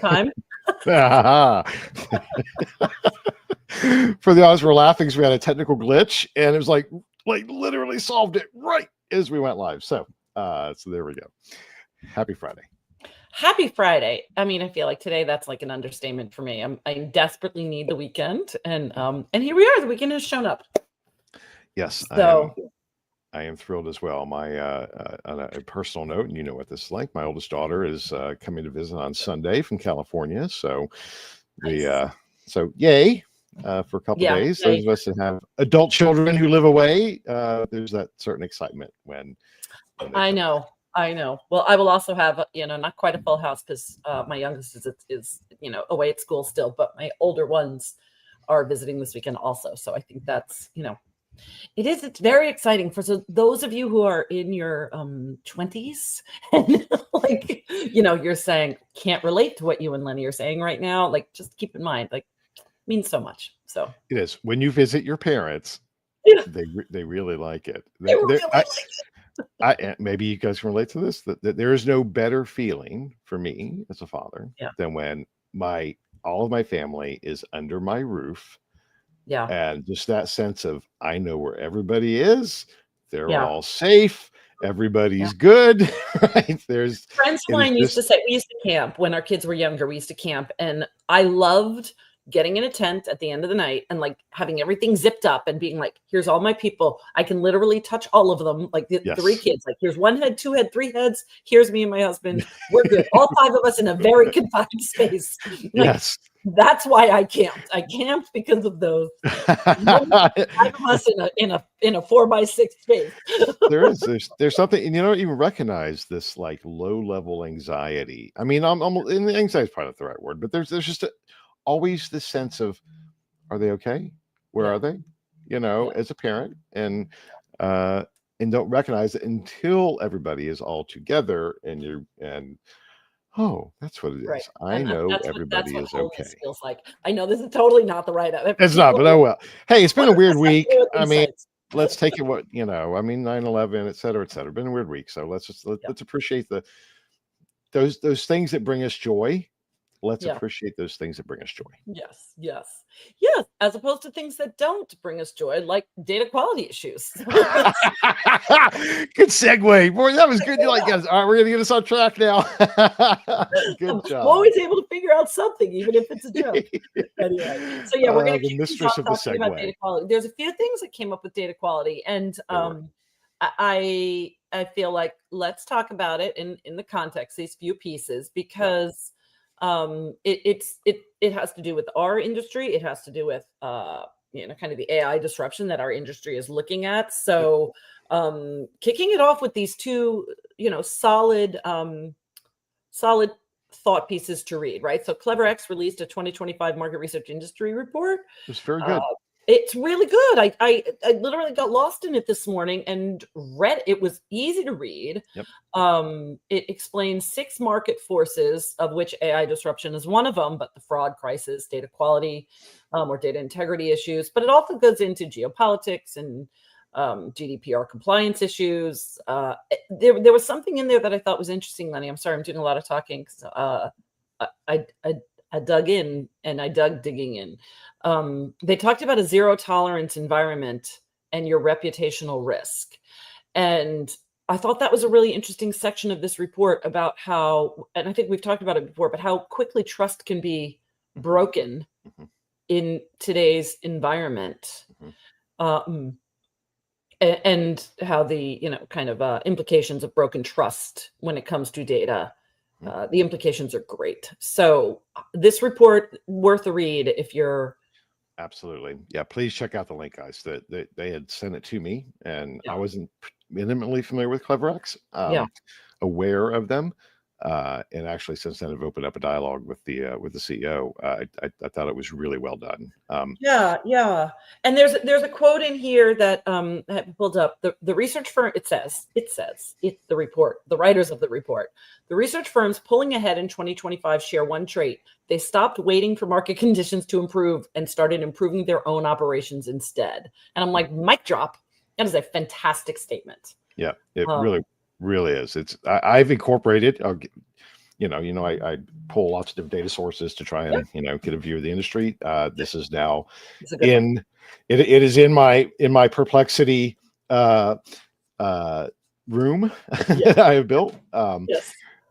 time. For the audience, we're laughing because we had a technical glitch, and it was like literally solved it right as we went live. So there we go. Happy Friday. Happy Friday. I mean, I feel like today that's like an understatement for me. I desperately need the weekend, and here we are. The weekend has shown up. Yes. So I am thrilled as well. My on a personal note, and you know what this is like. My oldest daughter is coming to visit on Sunday from California, so nice. So yay for a couple days. Those of us that have adult children who live away, there's that certain excitement when I know. Well, I will also have, not quite a full house because my youngest is away at school still, but my older ones are visiting this weekend also. So I think that's, it's very exciting for those of you who are in your 20s and like, you're saying can't relate to what you and Lenny are saying right now. Like, just keep in mind, like, it means so much. So it is when you visit your parents, they really like it. Maybe you guys can relate to this, that there is no better feeling for me as a father than when all of my family is under my roof. Yeah. And just that sense of, I know where everybody is. They're all safe. Everybody's good. Right. Friends of mine used to say, we used to camp when our kids were younger. We used to camp, and I loved getting in a tent at the end of the night and like having everything zipped up and being like, here's all my people. I can literally touch all of them. Like the 3 kids, like here's 1 head, 2 head, 3 heads. Here's me and my husband. We're good. All 5 of us in a very confined space. Like, yes. That's why I camped. I camped because of those 5 of us in a 4x6 space. there's something, and you don't even recognize this like low level anxiety. I mean, I'm anxiety is probably not the right word, but there's just always this sense of, are they okay? Where are they? As a parent, and don't recognize it until everybody is all together, and oh, that's what it is. Right. I know everybody is okay. Feels like. I know this is totally not the right. It's not, but oh well. Hey, it's been a weird week. I mean, let's take it. 9/11, et cetera. Been a weird week. So let's appreciate those things that bring us joy. Let's appreciate those things that bring us joy. Yes. As opposed to things that don't bring us joy, like data quality issues. Good segue. Boy, that was good. You're like, guys, all right, we're going to get us on track now. Good job. I'm always able to figure out something, even if it's a joke. Anyway, so we're going to keep mistress of the segue. About data quality. There's a few things that came up with data quality, and I feel like let's talk about it in the context, these few pieces, because it has to do with our industry. It has to do with kind of the AI disruption that our industry is looking at. So kicking it off with these 2 solid thought pieces to read, right? So CleverX released a 2025 market research industry report. It's very good. It's really good. I literally got lost in it this morning and read. It was easy to read. Yep. It explains 6 market forces, of which AI disruption is one of them, but the fraud crisis, data quality, or data integrity issues. But it also goes into geopolitics and GDPR compliance issues. There was something in there that I thought was interesting, Lenny. I'm sorry, I'm doing a lot of talking. I dug in, and I dug digging in. They talked about a zero tolerance environment and your reputational risk. And I thought that was a really interesting section of this report about how, and I think we've talked about it before, but how quickly trust can be broken in today's environment. And how the, kind of implications of broken trust when it comes to data. The implications are great. So this report, worth a read if you're. Absolutely. Yeah. Please check out the link, guys. That they had sent it to me, and I wasn't intimately familiar with CleverX, aware of them. And actually, since then, I've opened up a dialogue with the CEO. I thought it was really well done. Yeah. And there's a quote in here that I pulled up. The research firm, it says the report, the writers of the report, the research firms pulling ahead in 2025 share one trait: they stopped waiting for market conditions to improve and started improving their own operations instead. And I'm like, mic drop. That is a fantastic statement. Yeah, it really is. I've incorporated, I pull lots of different data sources to try and get a view of the industry. This is now it is in my perplexity room that I have built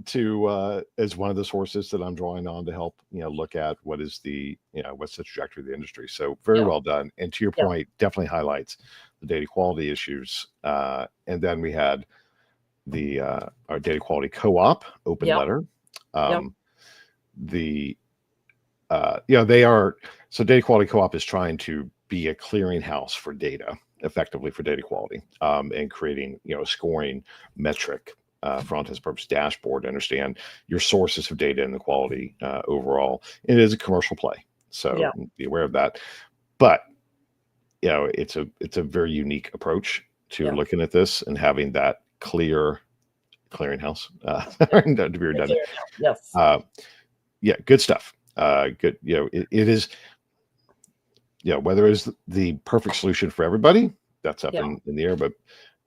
to as one of the sources that I'm drawing on to help look at what's the trajectory of the industry. So very well done. And to your point, definitely highlights the data quality issues. And then we had our data quality co-op open letter. They are, so data quality co-op is trying to be a clearinghouse for data, effectively for data quality, and creating a scoring metric for all intents and purposes dashboard to understand your sources of data and the quality overall. It is a commercial play, so be aware of that. But it's a very unique approach to looking at this and having that clear clearinghouse to be redundant. Good stuff. Good. It is. Whether it's the perfect solution for everybody, that's up in the air, but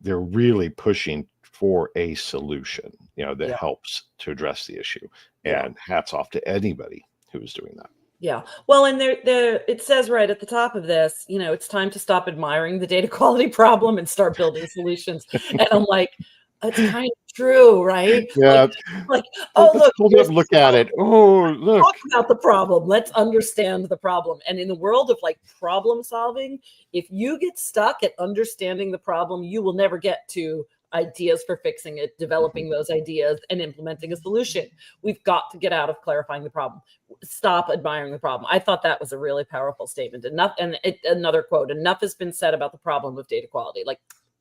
they're really pushing for a solution, that helps to address the issue. And hats off to anybody who is doing that. Yeah. Well, and it says right at the top of this, it's time to stop admiring the data quality problem and start building solutions. And I'm like, it's kind of true, right? Yeah. Like oh, look at it. Oh, look. Talk about the problem. Let's understand the problem. And in the world of problem solving, if you get stuck at understanding the problem, you will never get to ideas for fixing it, developing those ideas, and implementing a solution. We've got to get out of clarifying the problem. Stop admiring the problem. I thought that was a really powerful statement. Another quote, enough has been said about the problem of data quality.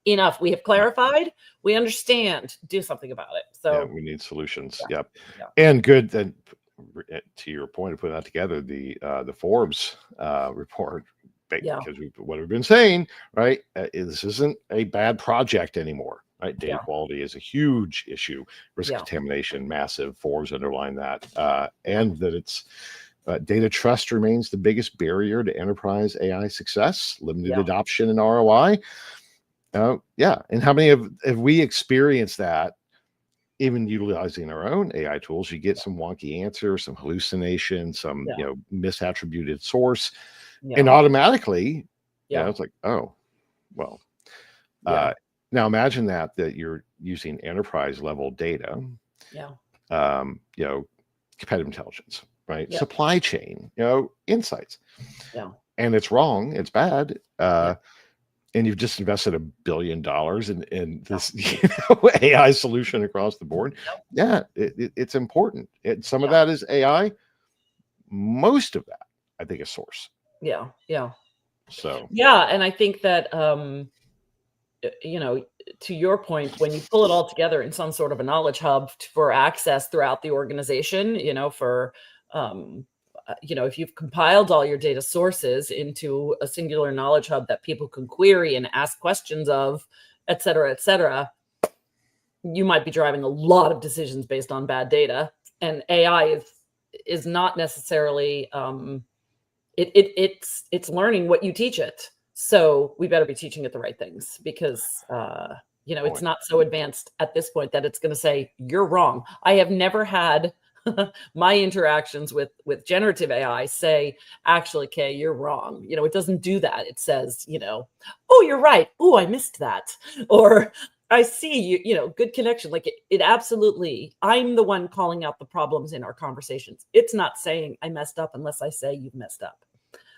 Enough. We have clarified. We understand. Do something about it. So we need solutions. Yep. And good. Then, to your point of putting that together, the Forbes report, because what we've been saying, right? This isn't a bad project anymore, right? Data quality is a huge issue. Risk contamination, massive. Forbes underline that, and that it's. Data trust remains the biggest barrier to enterprise AI success. Limited adoption and ROI. And how many have we experienced that? Even utilizing our own AI tools, you get some wonky answers, some hallucination, some misattributed source, and automatically, it's like, oh, well. Now imagine that you're using enterprise level data, competitive intelligence, right? Supply chain, insights, and it's wrong, it's bad. And you've just invested $1 billion in this AI solution across the board. It's important. Some of that is AI. Most of that, I think, is source. So and I think that to your point, when you pull it all together in some sort of a knowledge hub for access throughout the organization, if you've compiled all your data sources into a singular knowledge hub that people can query and ask questions of, et cetera, you might be driving a lot of decisions based on bad data. And AI is not necessarily, it's learning what you teach it. So we better be teaching it the right things because, it's not so advanced at this point that it's going to say, you're wrong. I have never had my interactions with generative AI say, actually, Kay, you're wrong. It doesn't do that. It says, oh, you're right. Oh, I missed that. Or I see you, good connection. It absolutely, I'm the one calling out the problems in our conversations. It's not saying I messed up unless I say you've messed up.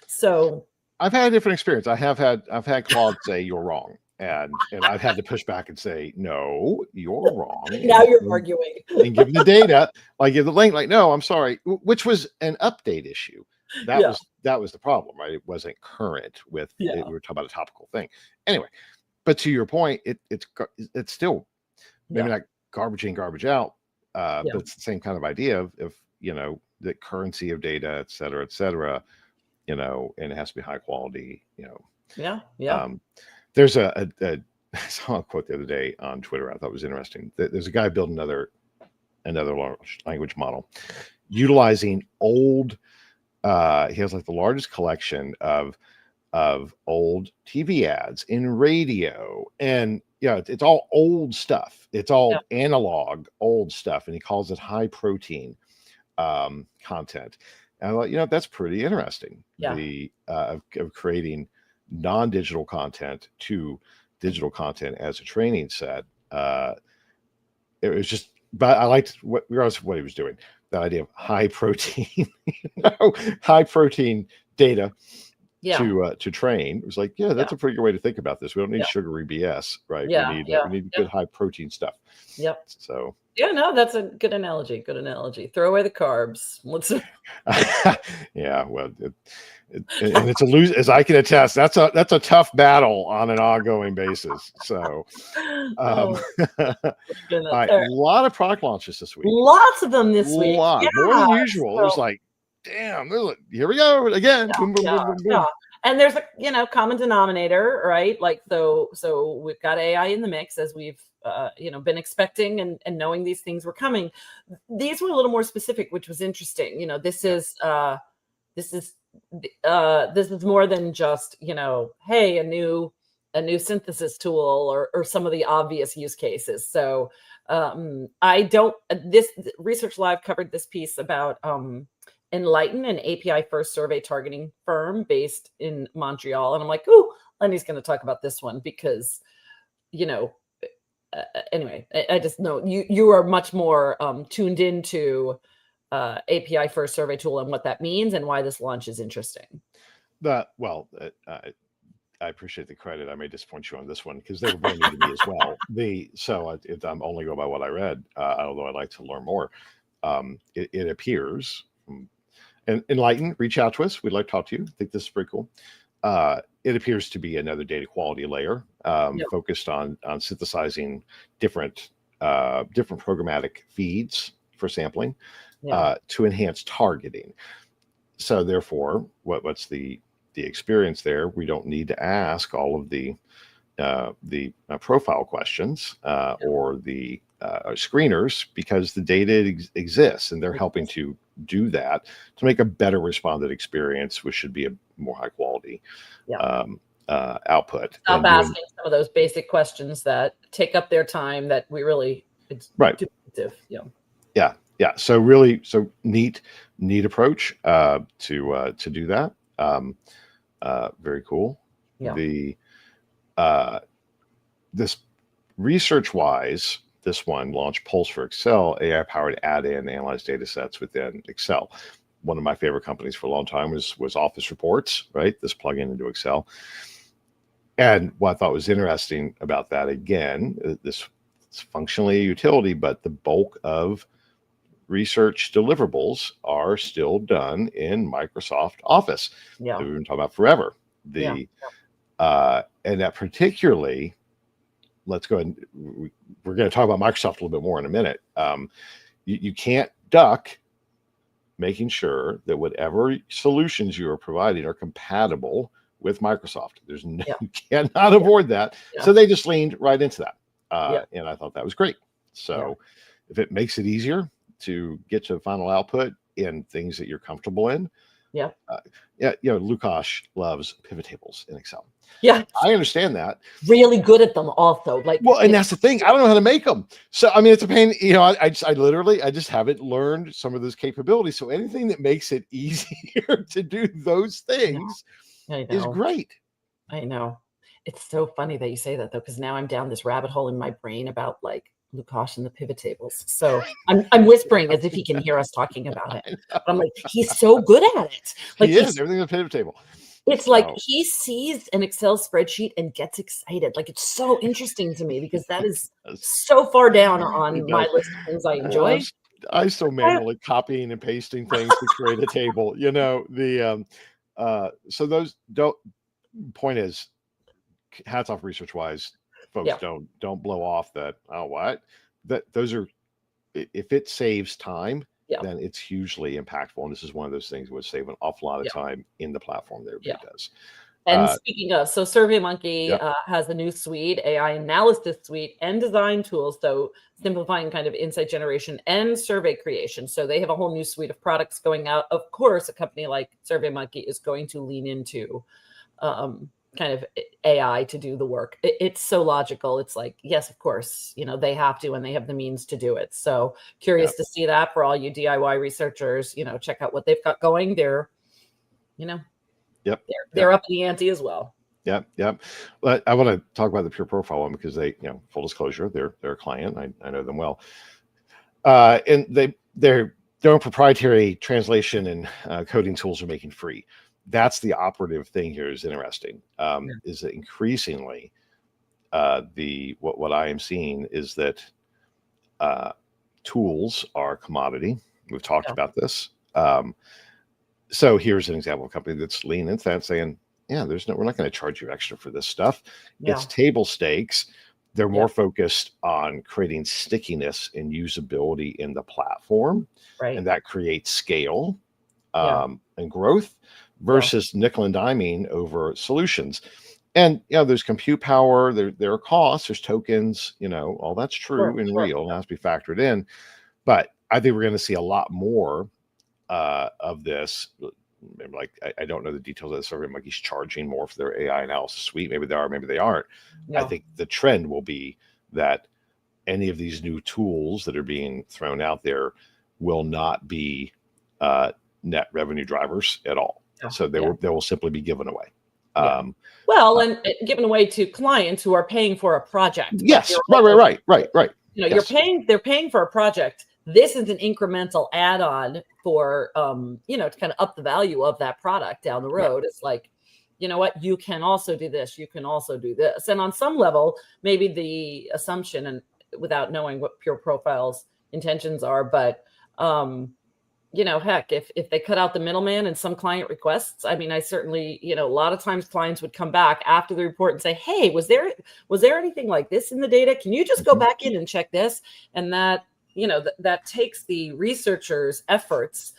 So I've had a different experience. I've had Claude say you're wrong. And I've had to push back and say, no, you're wrong. Now you're arguing. And give the data, give the link, no, I'm sorry, which was an update issue. That was the problem, right? It wasn't current with we were talking about a topical thing. Anyway, but to your point, it's still maybe not garbage in, garbage out, but it's the same kind of idea of the currency of data, et cetera, and it has to be high quality, There's I saw a quote the other day on Twitter. I thought it was interesting. There's a guy building another large language model utilizing old. He has the largest collection of old TV ads in radio and it's all old stuff. It's all Yeah. analog old stuff, and he calls it high protein content. And I thought, that's pretty interesting. Yeah. The of creating non-digital content to digital content as a training set. It was just, but I liked regardless of what he was doing, that idea of high protein, high protein data to train. It was like, that's a pretty good way to think about this. We don't need sugary BS, right? We need good high protein stuff. Yep. So no, that's a good analogy. Good analogy. Throw away the carbs. Yeah, well, and it's a lose, as I can attest. That's a tough battle on an ongoing basis. So, Oh, a lot of product launches this week. Lots of them this week. Yeah, more than usual. It was like, damn, here we go again. Boom, boom, boom, boom, boom. And there's a common denominator, right? Like so we've got AI in the mix, as we've been expecting and knowing these things were coming. These were a little more specific, which was interesting. This is more than just, hey, a new synthesis tool or some of the obvious use cases. So this Research Live covered this piece about Enlighten, an API first survey targeting firm based in Montreal. And I'm like, ooh, Lenny's going to talk about this one because, anyway, I just know you are much more tuned into API first survey tool and what that means and why this launch is interesting. I appreciate the credit. I may disappoint you on this one because they were brand new to me as well. I'm only going by what I read, although I'd like to learn more. It appears, and Enlighten, reach out to us. We'd like to talk to you. I think this is pretty cool. It appears to be another data quality layer focused on synthesizing different programmatic feeds for sampling to enhance targeting. So therefore, what's the experience there? We don't need to ask all of the profile questions or the screeners because the data exists, and they're helping to do that to make a better responded experience, which should be a more high quality output. Stop asking some of those basic questions that take up their time that we really duplicative. Yeah. So neat approach to do that. Very cool. Yeah. This ResearchWise, this one launched Pulse for Excel, AI-powered add-in analyze data sets within Excel. One of my favorite companies for a long time was Office Reports, right? This plugin into Excel. And what I thought was interesting about that, again, it's functionally a utility, but the bulk of research deliverables are still done in Microsoft Office. Yeah. That we've been talking about forever. And that particularly, let's go ahead and we're going to talk about Microsoft a little bit more in a minute. You can't duck making sure that whatever solutions you are providing are compatible with Microsoft. You cannot avoid that. Yeah. So they just leaned right into that. And I thought that was great. So if it makes it easier to get to the final output in things that you're comfortable in. Lukash loves pivot tables in Excel. Yeah, I understand that. Really good at them also. And that's the thing. I don't know how to make them. So, I mean, it's a pain. I just haven't learned some of those capabilities. So anything that makes it easier to do those things is great. I know. It's so funny that you say that though, because now I'm down this rabbit hole in my brain about Lukash and the pivot tables. So I'm whispering as if he can hear us talking about it. But I'm like, he's so good at it. He is everything on the pivot table. It's like he sees an Excel spreadsheet and gets excited. It's so interesting to me because that is so far down on my list of things I enjoy. I still manually copying and pasting things to create a table. So those point is, hats off ResearchWise. Folks, don't blow off that. Those are, if it saves time, then it's hugely impactful. And this is one of those things that would save an awful lot of time in the platform that it does. And speaking of, so SurveyMonkey has a new suite, AI analysis suite and design tools. So simplifying kind of insight generation and survey creation. So they have a whole new suite of products going out. Of course, a company like SurveyMonkey is going to lean into kind of AI to do the work. It's so logical. It's like, yes, of course, they have to, and they have the means to do it. So curious to see that for all you DIY researchers, check out what they've got going. They're, they're up the ante as well. Yep. But I want to talk about the Pureprofile one because they, full disclosure, they're a client. I know them well. And their own proprietary translation and coding tools are making free. That's the operative thing here is interesting. Is that increasingly what I am seeing is that tools are commodity. We've talked about this. So here's an example of a company that's leaning into that, saying, we're not going to charge you extra for this stuff. It's table stakes. They're more focused on creating stickiness and usability in the platform, and that creates scale and growth versus nickel and diming over solutions. And there's compute power, there are costs, there's tokens, all that's true and real and has to be factored in. But I think we're going to see a lot more of this. Like I don't know the details of the SurveyMonkey's charging more for their AI analysis suite. Maybe they are, maybe they aren't. I think the trend will be that any of these new tools that are being thrown out there will not be net revenue drivers at all. So they will simply be given away. And given away to clients who are paying for a project. Yes, right. They're paying for a project. This is an incremental add-on for, to kind of up the value of that product down the road. It's like, you know what, you can also do this. You can also do this. And on some level, maybe the assumption, and without knowing what Pureprofile's intentions are, but, heck, if they cut out the middleman and some client requests, I certainly, a lot of times clients would come back after the report and say, hey, was there anything like this in the data? Can you just go back in and check this? And that, that takes the researchers' efforts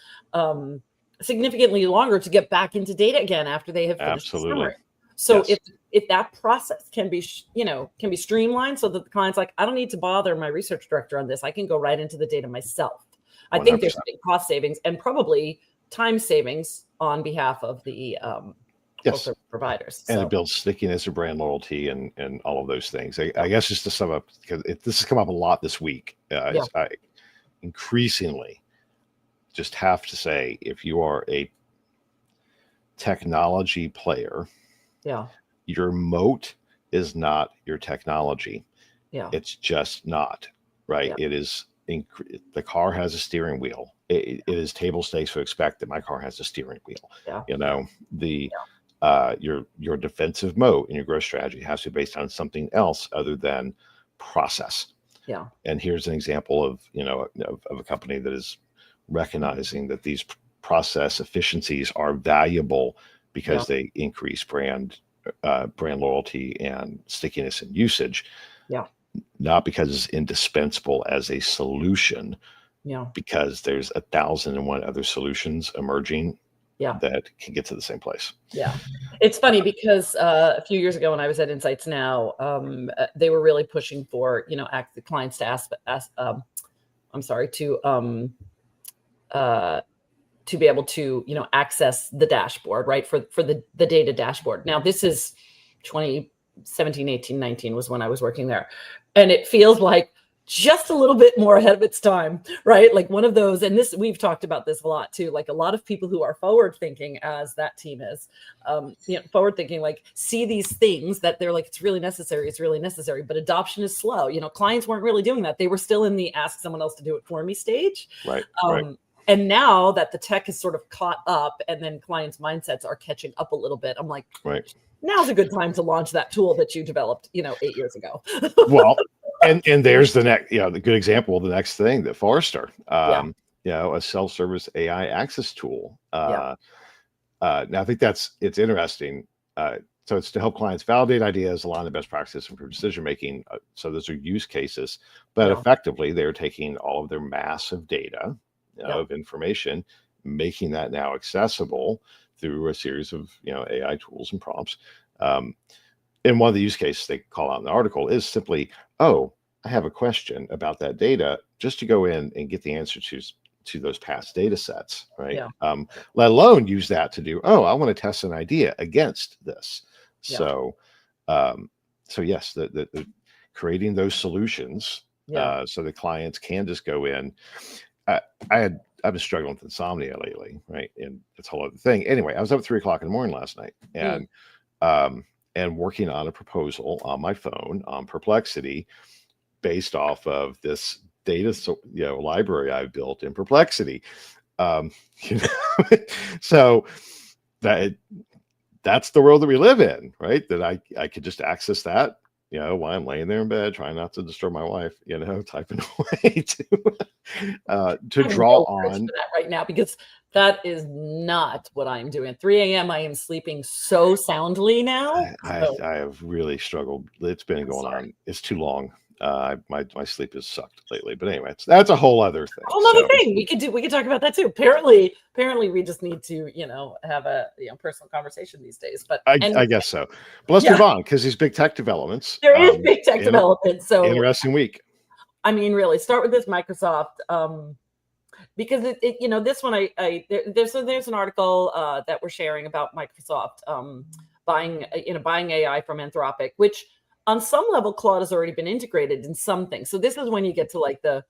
significantly longer to get back into data again after they have finished the summary. So if that process can be, can be streamlined so that the client's like, I don't need to bother my research director on this. I can go right into the data myself. 100%. I think there's big cost savings and probably time savings on behalf of the providers. And it builds stickiness or brand loyalty and all of those things. I guess just to sum up, because this has come up a lot this week, I increasingly just have to say, if you are a technology player, your moat is not your technology. It's just not, right? It is, the car has a steering wheel. It is table stakes to expect that my car has a steering wheel. Your defensive moat and your growth strategy has to be based on something else other than process. And here's an example of a company that is recognizing that these process efficiencies are valuable because they increase brand loyalty and stickiness and usage. Not because it's indispensable as a solution. Because there's 1,001 other solutions emerging that can get to the same place. It's funny because a few years ago when I was at Insights Now, they were really pushing for, ask the clients to to be able to, access the dashboard, right? For the data dashboard. Now this is 2017, 18, 19 was when I was working there. And it feels like just a little bit more ahead of its time, right? Like one of those, and this, we've talked about this a lot too, like a lot of people who are forward thinking, as that team is, forward thinking, like see these things that they're like, it's really necessary, but adoption is slow. Clients weren't really doing that. They were still in the ask someone else to do it for me stage. Right. And now that the tech is sort of caught up and then clients' mindsets are catching up a little bit, I'm like, now's a good time to launch that tool that you developed, 8 years ago. Well, and there's the next, the good example of the next thing, that Forrester, a self-service AI access tool. Now I think it's interesting. So it's to help clients validate ideas, align the best practices, improve decision-making. So those are use cases, but effectively they're taking all of their massive data of information, making that now accessible through a series of, AI tools and prompts. And one of the use cases they call out in the article is simply, I have a question about that data, just to go in and get the answer to those past data sets, right? Let alone use that to do, I want to test an idea against this. Yeah. So, so yes, the creating those solutions Yeah. so the clients can just go in. I've been struggling with insomnia lately, right? And it's a whole other thing. Anyway, I was up at 3 o'clock in the morning last night, and working on a proposal on my phone on Perplexity based off of this data library I built in Perplexity. You know, so that's the world that we live in, right? That I could just access that, while I'm laying there in bed, trying not to disturb my wife, typing away to draw on for that right now, because that is not what I'm doing. At 3 a.m. I am sleeping so soundly now. I have really struggled. It's been going Sorry. on. It's too long. My sleep has sucked lately. But anyway, that's a whole other thing. A whole other thing we could talk about that too. Apparently we just need to, have a personal conversation these days. But I guess so. But let's move on, because these big tech developments. There is big tech development. So interesting week. I mean, really start with this Microsoft. Because this one there's an article that we're sharing about Microsoft buying AI from Anthropic, which on some level Claude has already been integrated in some things. So this is when you get to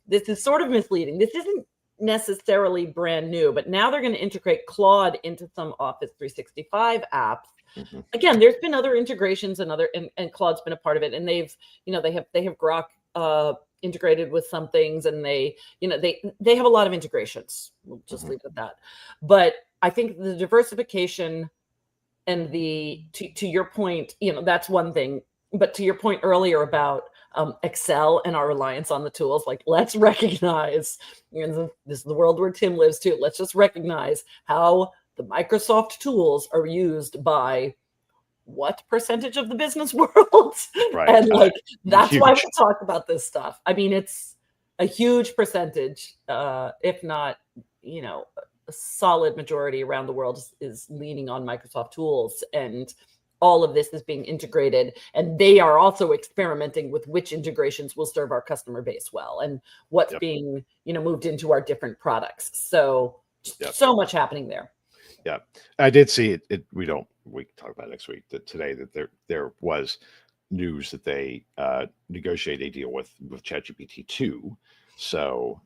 this is sort of misleading. This isn't necessarily brand new, but now they're going to integrate Claude into some Office 365 apps. Mm-hmm. Again, there's been other integrations and Claude's been a part of it, and they have Grok integrated with some things, and they have a lot of integrations. We'll just leave it at that. But I think the diversification and to your point, that's one thing. But to your point earlier about Excel and our reliance on the tools, let's recognize, this is the world where Tim lives too. Let's just recognize how the Microsoft tools are used by what percentage of the business world? Right. And that's huge. Why we talk about this stuff. I mean, it's a huge percentage, if not, a solid majority around the world is leaning on Microsoft tools, and all of this is being integrated, and they are also experimenting with which integrations will serve our customer base well, and what's being, moved into our different products. So, so much happening there. Yeah, I did see it. We can talk about it next week. Today there was news that they negotiated a deal with ChatGPT 2. So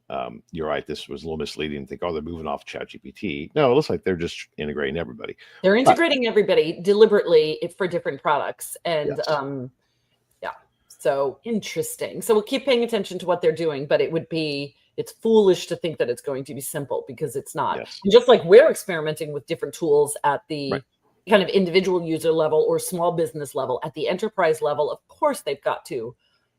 you're right. This was a little misleading to think, they're moving off ChatGPT. No, it looks like they're just integrating everybody. They're integrating everybody deliberately for different products, and so interesting. So we'll keep paying attention to what they're doing, but it's foolish to think that it's going to be simple, because it's not. Yes. And just like we're experimenting with different tools at the kind of individual user level or small business level, at the enterprise level, of course, they've got to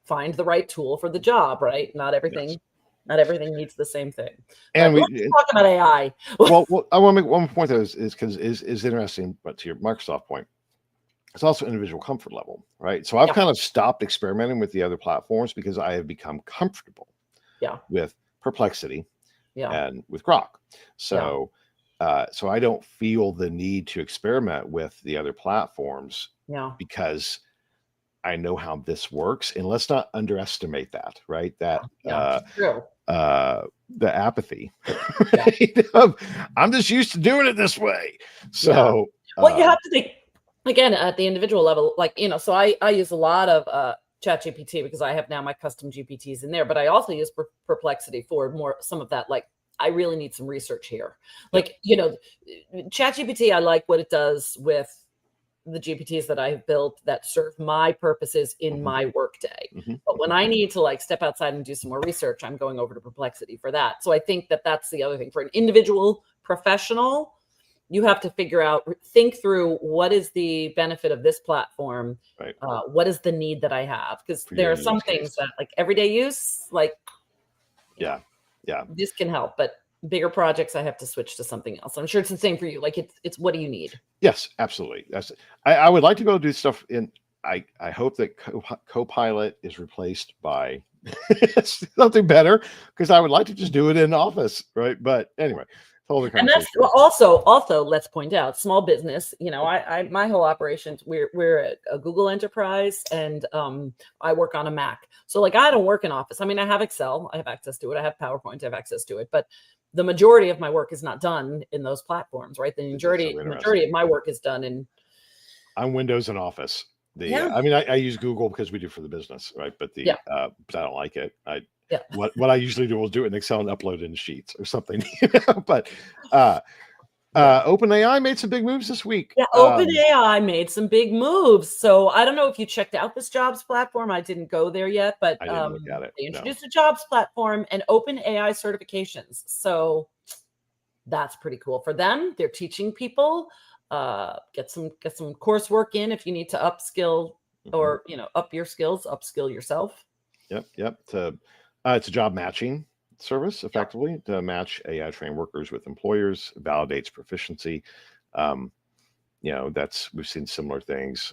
find the right tool for the job, right? Not everything needs the same thing. And let's talk about AI. well, I want to make one point that is interesting, but to your Microsoft point, it's also individual comfort level, right? So I've kind of stopped experimenting with the other platforms because I have become comfortable with Perplexity and with Grok. So so I don't feel the need to experiment with the other platforms because I know how this works. And let's not underestimate that, right? That the apathy. I'm just used to doing it this way. So well, you have to think again at the individual level, so I use a lot of ChatGPT because I have now my custom GPTs in there, but I also use Perplexity for some of that. I really need some research here. ChatGPT, I like what it does with the GPTs that I've built that serve my purposes in my workday. But when I need to step outside and do some more research, I'm going over to Perplexity for that. So I think that's the other thing. For an individual professional, you have to think through what is the benefit of this platform? Right. What is the need that I have? Because there are some things that everyday use, this can help, but bigger projects, I have to switch to something else. I'm sure it's the same for you. It's what do you need? Yes, absolutely. I would like to be able to do stuff I hope that Copilot is replaced by something better, because I would like to just do it in Office, right? But anyway, and that's also let's point out, small business. My whole operations, we're a Google enterprise, and I work on a Mac. So I don't work in Office. I mean, I have Excel, I have access to it. I have PowerPoint, I have access to it. But the majority of my work is not done in those platforms, right? The majority of my work is done in I'm Windows and Office. Yeah. I mean, I use Google because we do for the business, right? But Yeah. but I don't like it. Yeah. What I usually do is do it in Excel and upload it in Sheets or something. But OpenAI made some big moves this week. Yeah, OpenAI made some big moves. So I don't know if you checked out this jobs platform. I didn't go there yet, but I didn't look at it. they introduced a jobs platform and OpenAI certifications. So that's pretty cool for them. They're teaching people. Get some coursework in if you need to upskill or up your skills, upskill yourself. Yep. It's a job matching service, effectively, to match AI trained workers with employers, validates proficiency. We've seen similar things.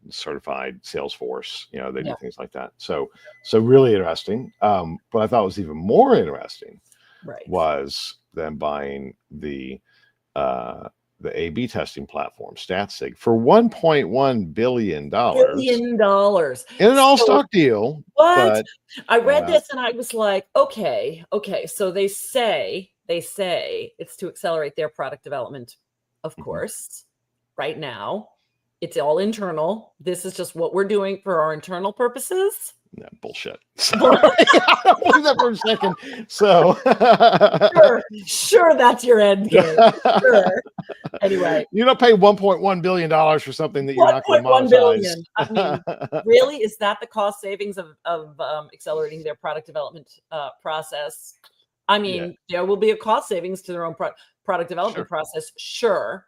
Certified Salesforce. They do things like that. So really interesting. What I thought was even more interesting was them buying the A/B testing platform StatSig for $1.1 billion. In an all-stock deal. What? I read this and I was like, okay. So they say it's to accelerate their product development, of course. Right now, it's all internal. This is just what we're doing for our internal purposes. No, bullshit. Sorry. I don't believe that for a second. So sure, that's your end game. Sure. Anyway, you don't pay $1.1 billion for something that you're not going to monetize. Billion. I mean, really, is that the cost savings of accelerating their product development process? I mean, there will be a cost savings to their own product development process, sure.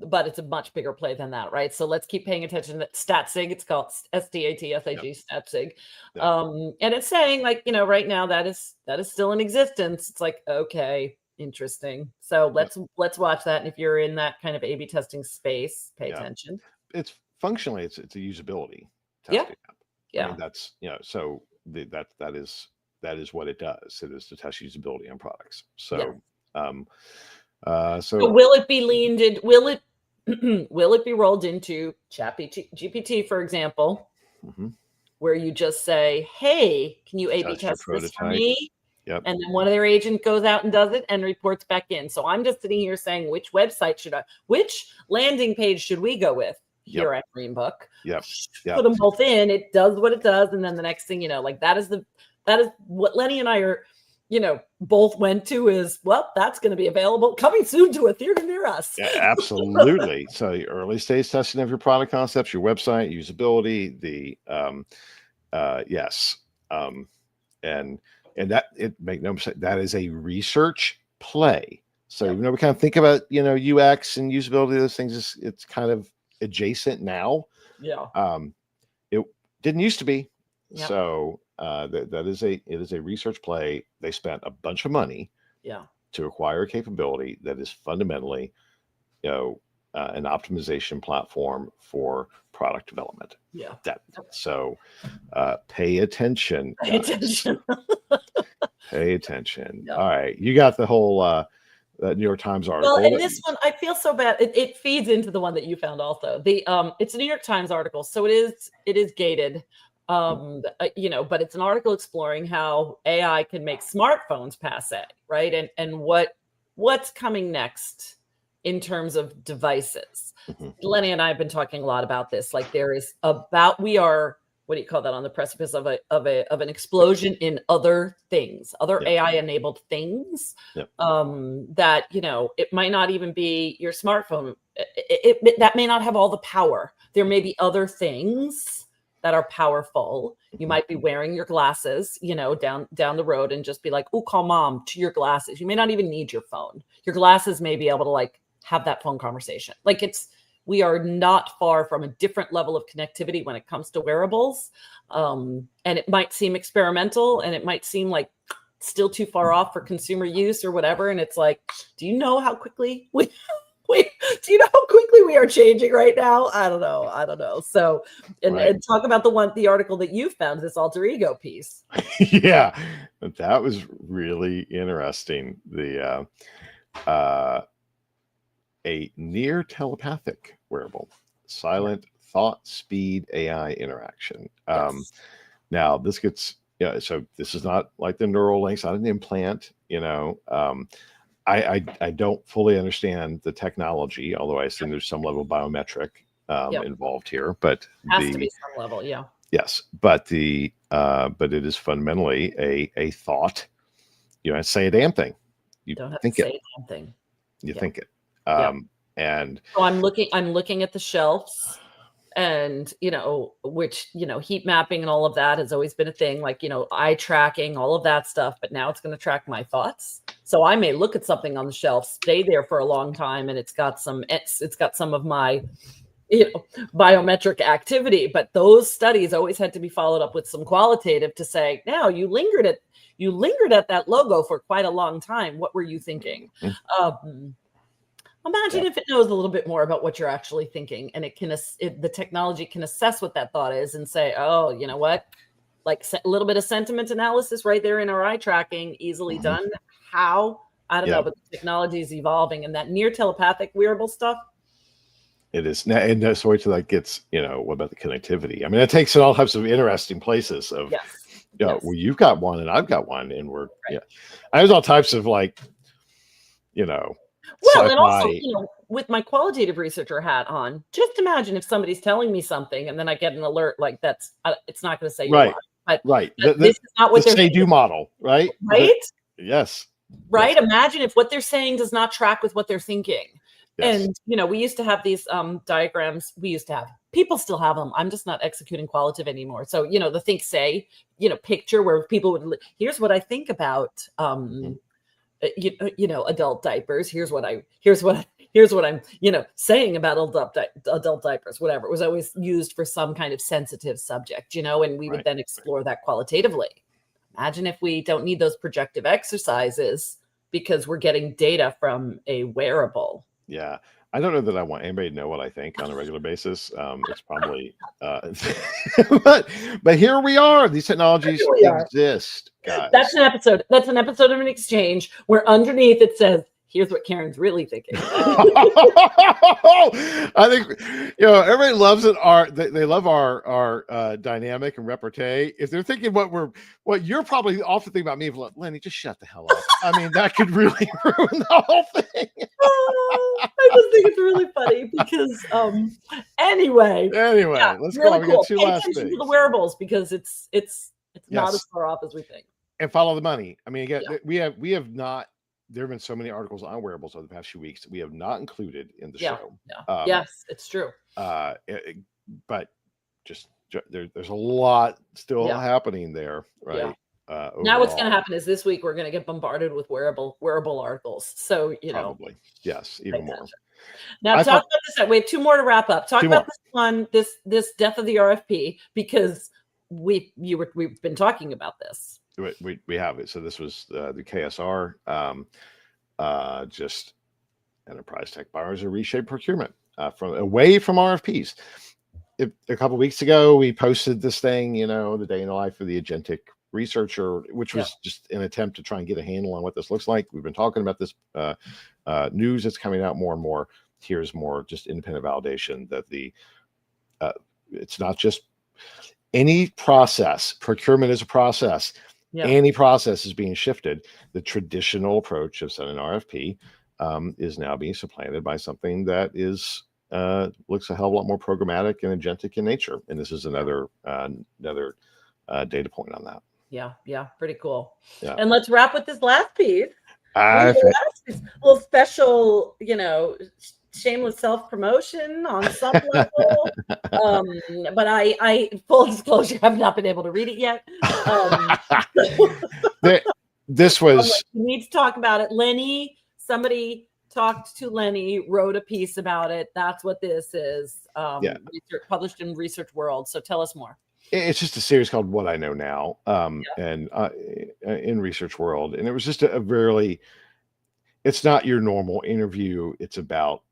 But it's a much bigger play than that, right? So let's keep paying attention to StatSig. It's called StatSig, StatSig. And it's saying, like, right now that is still in existence. It's like, okay, interesting. So let's watch that. And if you're in that kind of A/B testing space, pay attention. It's functionally it's a usability testing app. Yeah. I mean, that's so that is what it does. It is to test usability on products. So so will it be leaned in? Will it be rolled into ChatGPT, for example, where you just say, "Hey, can you A/B test this for me?" Yep. And then one of their agents goes out and does it and reports back in. So I'm just sitting here saying, which landing page should we go with here at Greenbook? Yep. Put them both in. It does what it does, and then the next thing that is what Lenny and I are. Both went to is, well, that's going to be available coming soon to a theater near us. Yeah, absolutely. So early stage testing of your product concepts, your website, usability, and that it make no mistake, that is a research play. So even though we kind of think about, UX and usability, those things, it's kind of adjacent now. Yeah. It didn't used to be. Yep. So it is a research play. They spent a bunch of money to acquire a capability that is fundamentally an optimization platform for product development. So pay attention. Pay attention. All right, you got the whole New York Times article. Well, and this one, I feel so bad. It feeds into the one that you found also. It's a New York Times article, so it is gated. But it's an article exploring how AI can make smartphones passe, right? And what's coming next in terms of devices. Lenny and I have been talking a lot about this. Like we are, what do you call that, on the precipice of an explosion in other things, other AI enabled things. That it might not even be your smartphone. That may not have all the power. There may be other things that are powerful. You might be wearing your glasses, down the road and just be like, "Oh, call mom," to your glasses. You may not even need your phone. Your glasses may be able to have that phone conversation. We are not far from a different level of connectivity when it comes to wearables. And it might seem experimental and it might seem like still too far off for consumer use or whatever. And it's like, do you know how quickly do you know how quickly we are changing right now? I don't know. So, and talk about the article that you found, this alter ego piece. Yeah, that was really interesting. A near telepathic wearable, silent thought speed AI interaction. Now this gets, so this is not like the neural links, not an implant, I don't fully understand the technology, although I assume there's some level of biometric involved here. But has to be some level, yeah. Yes, but it is fundamentally a thought. You don't say a damn thing. You don't have think to say it. a damn thing. You think it. And so I'm looking at the shelves, and which heat mapping and all of that has always been a thing, like eye tracking, all of that stuff, but now it's going to track my thoughts. So I may look at something on the shelf, stay there for a long time, and it's got some of my biometric activity, but those studies always had to be followed up with some qualitative to say, now you lingered at that logo for quite a long time. What were you thinking? Imagine if it knows a little bit more about what you're actually thinking, and the technology can assess what that thought is and say, oh, you know what? Like a little bit of sentiment analysis right there in our eye tracking, easily done. How? I don't know, but the technology is evolving, and that near telepathic wearable stuff. It is now, and so wait till that gets, what about the connectivity? I mean, it takes in all types of interesting places of, well, you've got one and I've got one, and we're, there's all types of like, well, and also, with my qualitative researcher hat on, just imagine if somebody's telling me something and then I get an alert like that's, it's not going to say you are, but this is not what they're saying. Say-do model, right? Right? Yes. Right. Yes. Imagine if what they're saying does not track with what they're thinking. Yes. And, we used to have these diagrams. People still have them. I'm just not executing qualitative anymore. So, the think, say, picture where people would, here's what I think about, adult diapers. Here's what I'm, saying about adult diapers, whatever. It was always used for some kind of sensitive subject, and we would then explore that qualitatively. Imagine if we don't need those projective exercises because we're getting data from a wearable. Yeah. I don't know that I want anybody to know what I think on a regular basis. It's probably, but here we are. These technologies exist, guys. That's an episode of an exchange where underneath it says, here's what Karen's really thinking. I think, everybody loves it. They love our dynamic and repartee. If they're thinking what you're probably often thinking about me, Lenny, just shut the hell up. I mean, that could really ruin the whole thing. I just think it's really funny because, anyway, let's go. Really We cool. got two Pay last attention things. to the wearables because it's not as far off as we think. And follow the money. I mean, again, we have not. There have been so many articles on wearables over the past few weeks that we have not included in the show. Yeah. Yes, it's true. But just there's a lot still happening there, right? Now what's going to happen is this week we're going to get bombarded with wearable articles. So, probably. Yes, even more. Now talk about this. We have two more to wrap up. Talk about this one, this death of the RFP, because we've been talking about this. We have it. So this was the KSR, just enterprise tech buyers are reshape procurement away from RFPs. A couple of weeks ago, we posted this thing, the day in the life of the agentic researcher, which was just an attempt to try and get a handle on what this looks like. We've been talking about this news that's coming out more and more. Here's more just independent validation that it's not just any process. Procurement is a process. Any process is being shifted. The traditional approach of sending an RFP is now being supplanted by something that is looks a hell of a lot more programmatic and agentic in nature. And this is another data point on that. Yeah, pretty cool. Yeah. And let's wrap with this last piece. A little special, shameless self-promotion on some level. But I full disclosure, have not been able to read it yet. This was we need to talk about it. Lenny, somebody talked to Lenny, wrote a piece about it. That's what this is. Published in Research World. So tell us more. It's just a series called What I Know Now, and in Research World. And it was just it's not your normal interview. It's about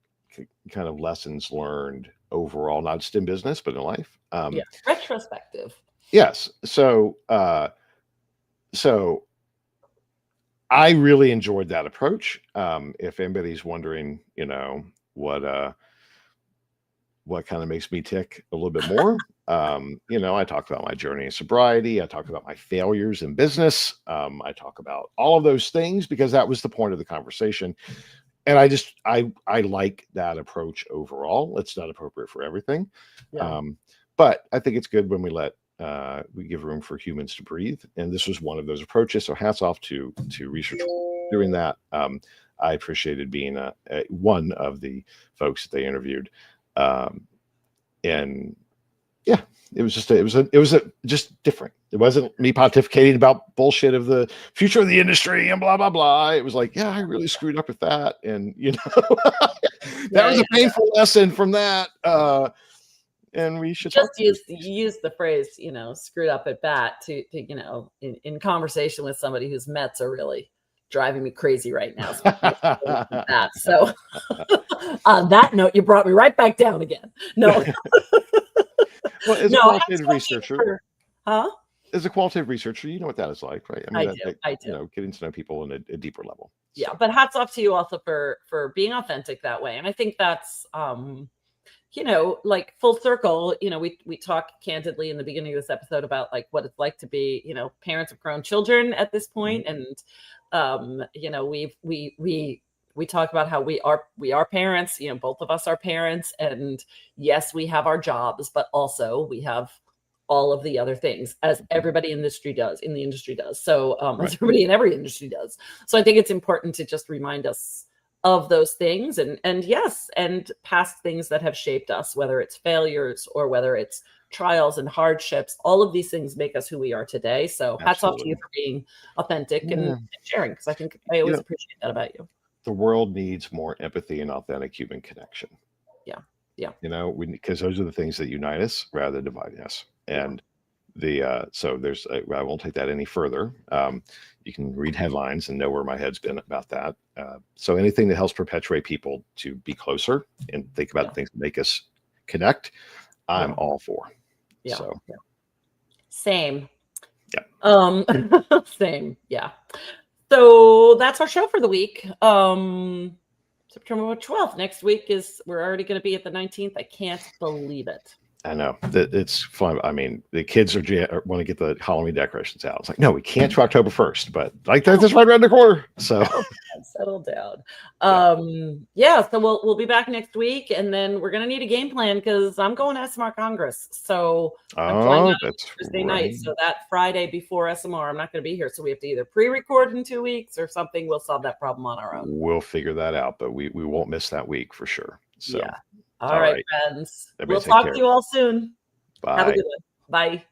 kind of lessons learned overall, not just in business, but in life. Retrospective. Yes. So I really enjoyed that approach. If anybody's wondering, what kind of makes me tick a little bit more. You know, I talk about my journey in sobriety. I talk about my failures in business. I talk about all of those things because that was the point of the conversation. And I like that approach overall. It's not appropriate for everything. Yeah. But I think it's good when we give room for humans to breathe. And this was one of those approaches. So hats off to research doing that. I appreciated being one of the folks that they interviewed. And yeah, it was just different. It wasn't me pontificating about bullshit of the future of the industry and blah, blah, blah. It was like, yeah, I really screwed up with that. And, you know, that was a painful lesson from that. And we should just use the phrase, you know, screwed up at bat to you know, in conversation with somebody whose Mets are really driving me crazy right now. So on that note, you brought me right back down again. No. Well, as a qualitative researcher, huh? As a qualitative researcher, you know what that is like, right? I do. You know, getting to know people on a deeper level. Yeah, but hats off to you also for being authentic that way. And I think that's you know, like full circle, you know, we talked candidly in the beginning of this episode about like what it's like to be, you know, parents of grown children at this point. And you know, we talk about how we are parents, you know, both of us are parents, and yes, we have our jobs, but also we have all of the other things, as everybody in the industry does. So as everybody in every industry does. So I think it's important to just remind us of those things, and yes, and past things that have shaped us, whether it's failures or whether it's trials and hardships. All of these things make us who we are today. So hats off to you for being authentic and sharing, because I think I always appreciate that about you. The world needs more empathy and authentic human connection. Yeah. Yeah. You know, because those are the things that unite us rather than divide us. And so there's, I won't take that any further. You can read headlines and know where my head's been about that. So anything that helps perpetuate people to be closer and think about things that make us connect, I'm all for. Yeah. So. Yeah. Same. Yeah. Same. Yeah. So that's our show for the week. September 12th. Next week we're already going to be at the 19th. I can't believe it. I know that it's fun. I mean, the kids want to get the Halloween decorations out. It's like, no, we can't till October 1st, but like that's right around the corner. So settle down. So we'll be back next week, and then we're gonna need a game plan because I'm going to SMR Congress. So I'm flying out Thursday night. So that Friday before SMR, I'm not gonna be here. So we have to either pre-record in 2 weeks or something. We'll solve that problem on our own. We'll figure that out, but we won't miss that week for sure. So yeah. All right, friends. Everybody we'll talk to you all soon. Bye. Have a good one. Bye.